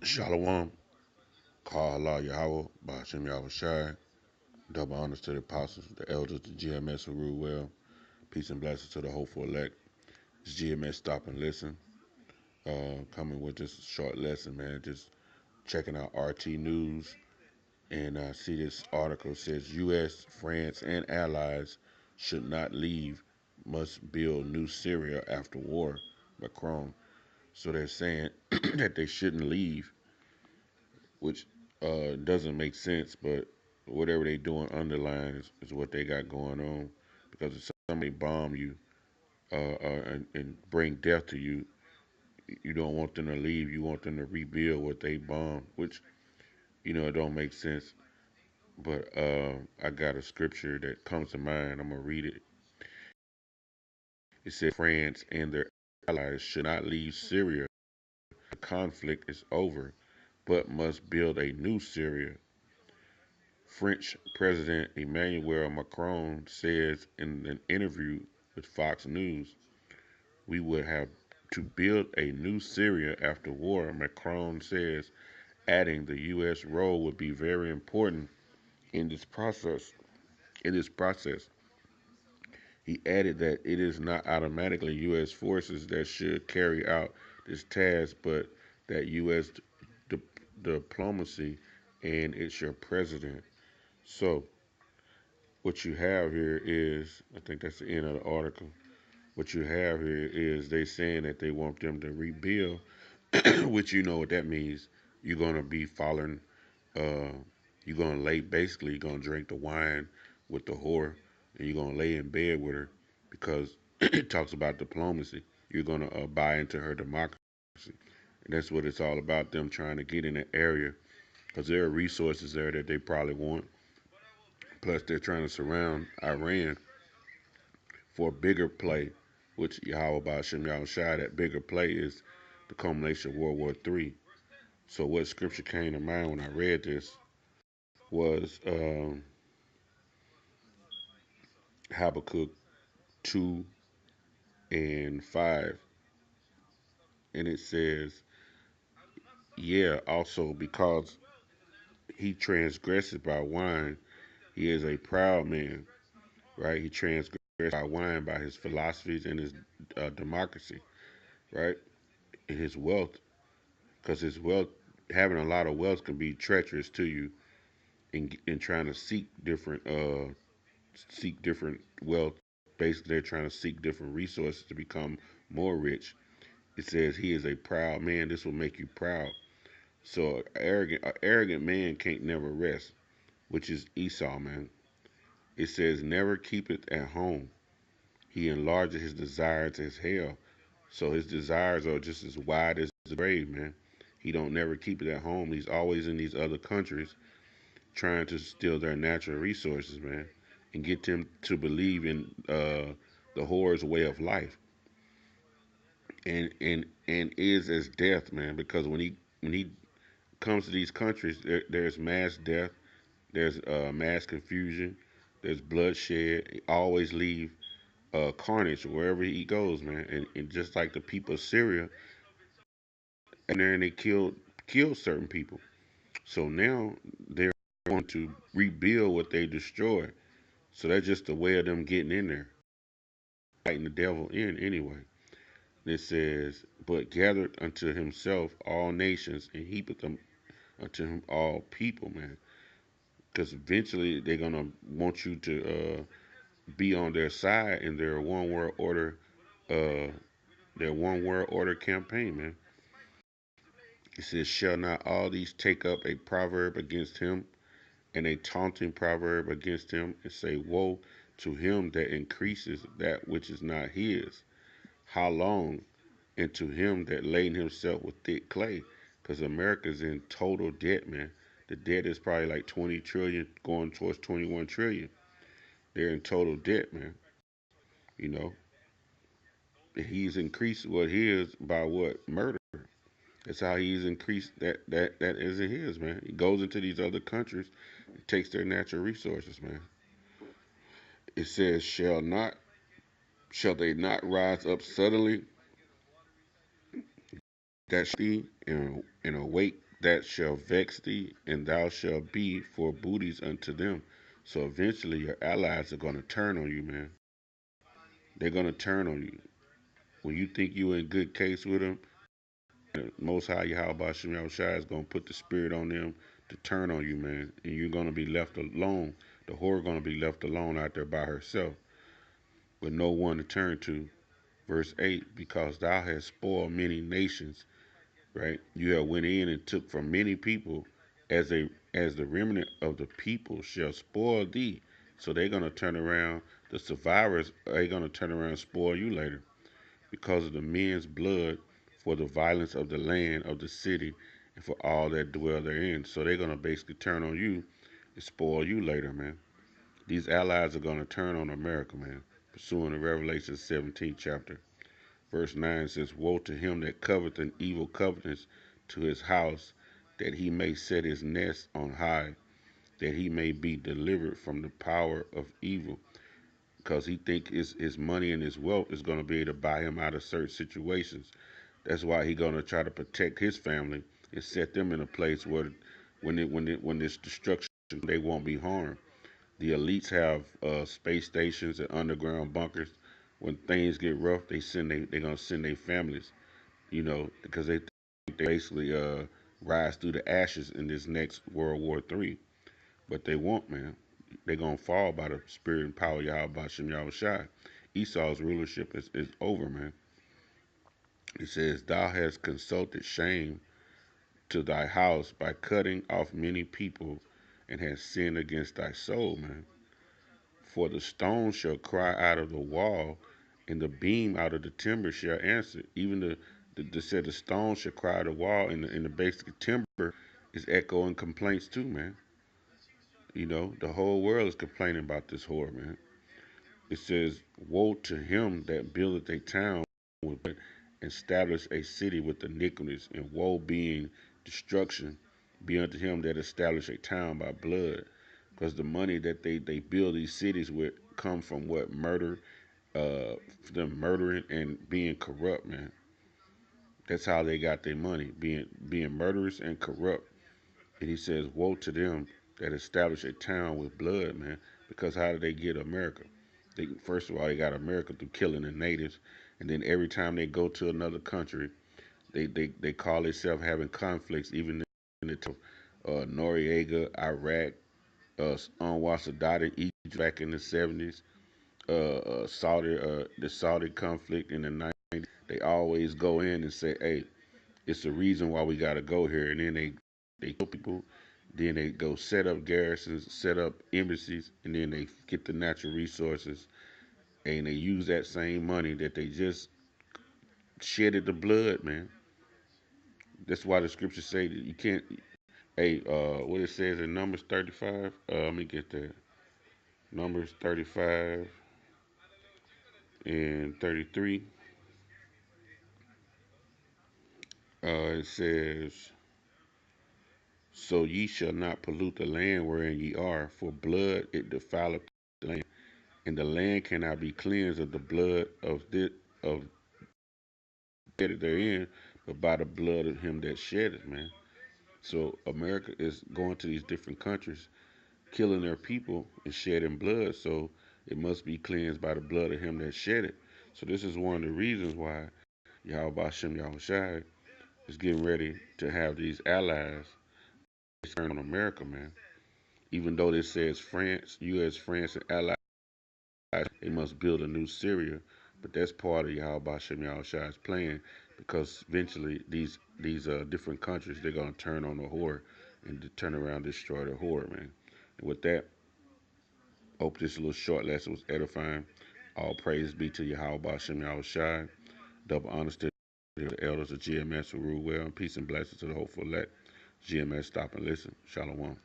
Shalom, Call Allah Yahweh, Ba'ashem Yahweh Shai, double honors to the apostles, the elders, the GMS who rule well, peace and blessings to the hopeful elect. It's GMS Stop and Listen, coming with this short lesson, man, just checking out RT News, and see this article says U.S., France, and allies should not leave, must build new Syria after war, Macron. So they're saying that they shouldn't leave, which doesn't make sense, but whatever they doing underlying is what they got going on. Because if somebody bomb you and bring death to you, you don't want them to leave. You want them to rebuild what they bombed, which it don't make sense. But I got a scripture that comes to mind. I'm gonna read it. It says France and their allies should not leave Syria. The conflict is over, but must build a new Syria. French President Emmanuel Macron says in an interview with Fox News, we would have to build a new Syria after war, Macron says, adding the U.S. role would be very important in this process. In this process, he added that it is not automatically U.S. forces that should carry out this task, but that U.S. Di- diplomacy and it's your president. So, what you have here is, I think that's the end of the article. What you have here is they saying that they want them to rebuild, which you know what that means. You're gonna be following. Uh, you're gonna lay basically. You're gonna drink the wine with the whore, and you're gonna lay in bed with her because it talks about diplomacy. You're gonna buy into her democracy, and that's what it's all about. Them trying to get in the area because there are resources there that they probably want. Plus, they're trying to surround Iran for a bigger play, which Yahweh Ba'ashem Yahweh Shai, that bigger play is the culmination of World War III. So what scripture came to mind when I read this was Habakkuk 2 and 5. And it says, yeah, also because he transgressed by wine, he is a proud man, right? He transgressed by wine by his philosophies and his democracy, right? And his wealth, because his wealth, having a lot of wealth can be treacherous to you in trying to seek different wealth. Basically, they're trying to seek different resources to become more rich. It says he is a proud man. This will make you proud. So a arrogant man can't never rest, which is Esau, man. It says never keep it at home. He enlarges his desires as hell. So his desires are just as wide as the grave, man. He don't never keep it at home. He's always in these other countries trying to steal their natural resources, man, and get them to believe in the whore's way of life, and is as death, man. Because when he comes to these countries, there's mass death, there's mass confusion, there's bloodshed. He always leave carnage wherever he goes, man. And just like the people of Syria, and there and they killed certain people. So now they're going to rebuild what they destroyed. So that's just a way of them getting in there, fighting the devil in anyway. It says, but gathered unto himself all nations and heapeth them unto him all people, man. Because eventually they're gonna want you to be on their side in uh, their one world order campaign, man. It says, shall not all these take up a proverb against him and a taunting proverb against him, and say, woe to him that increases that which is not his? How long? And to him that laden himself with thick clay, because America's in total debt, man. The debt is probably like 20 trillion, going towards 21 trillion. They're in total debt, man. You know, he's increased what his by what murder. That's how he's increased that isn't his, man. He goes into these other countries, and takes their natural resources, man. It says, shall they not rise up suddenly that thee, and awake that shall vex thee, and thou shalt be for booties unto them. So eventually your allies are gonna turn on you, man. They're gonna turn on you. When you think you in good case with them, the Most High Yahweh Shem Yahushua is gonna put the spirit on them to turn on you, man. And you're gonna be left alone. The whore gonna be left alone out there by herself with no one to turn to. Verse 8, because thou hast spoiled many nations, right? You have went in and took from many people, as the remnant of the people shall spoil thee. So they're gonna turn around. The survivors are gonna turn around and spoil you later because of the men's blood, for the violence of the land of the city, and for all that dwell therein. So they're gonna basically turn on you and spoil you later, man. These allies are gonna turn on America, man. Pursuing the Revelation 17th chapter. Verse 9 says, woe to him that coveteth an evil covenant to his house, that he may set his nest on high, that he may be delivered from the power of evil. Because he think his money and his wealth is going to be able to buy him out of certain situations. That's why he's going to try to protect his family and set them in a place where when this destruction, they won't be harmed. The elites have space stations and underground bunkers. When things get rough, they're gonna send their families, because they think they basically rise through the ashes in this next World War III. But they won't, man. They're gonna fall by the spirit and power of Yahweh Shem Yahushai. Esau's rulership is over, man. It says, thou hast consulted shame to thy house by cutting off many people, and hast sinned against thy soul, man. For the stone shall cry out of the wall, and the beam out of the timber shall answer. Even the stone shall cry out of the wall, and the basic timber is echoing complaints too, man. The whole world is complaining about this whore, man. It says, woe to him that buildeth a town with establish a city with iniquities, and woe being destruction be unto him that establish a town by blood. Because the money that they build these cities with come from what? Murder, them murdering and being corrupt, man. That's how they got their money, being murderous and corrupt. And he says, woe to them that establish a town with blood, man. Because how did they get America? First of all, they got America through killing the natives. And then every time they go to another country, they call themselves having conflicts, even in the Noriega, Iraq, Anwar Sadat in Egypt back in the 70s, the Saudi conflict in the 90s. They always go in and say, hey, it's the reason why we got to go here. And then they kill people. Then they go set up garrisons, set up embassies, and then they get the natural resources, and they use that same money that they just shedded the blood, man. That's why the scriptures say that you can't. Hey, what it says in Numbers 35. Let me get that. Numbers 35 and 33. It says, so ye shall not pollute the land wherein ye are, for blood it defileth the land, and the land cannot be cleansed of the blood of that therein, but by the blood of him that shed it, man. So America is going to these different countries, killing their people and shedding blood. So it must be cleansed by the blood of him that shed it. So this is one of the reasons why Yahweh Shem Yahushai is getting ready to have these allies turn on America, man. Even though this says France, U.S., France, and allies, they must build a new Syria. But that's part of Yahweh Shem Yahushua's plan, because eventually these different countries, they're gonna turn on the whore and turn around and destroy the whore, man. And with that, I hope this little short lesson was edifying. All praise be to Yahweh Shem Yahushai. Double honors to the elders of GMS who rule well, and peace and blessings to the hopeful elect. GMS, stop and listen. Shalom.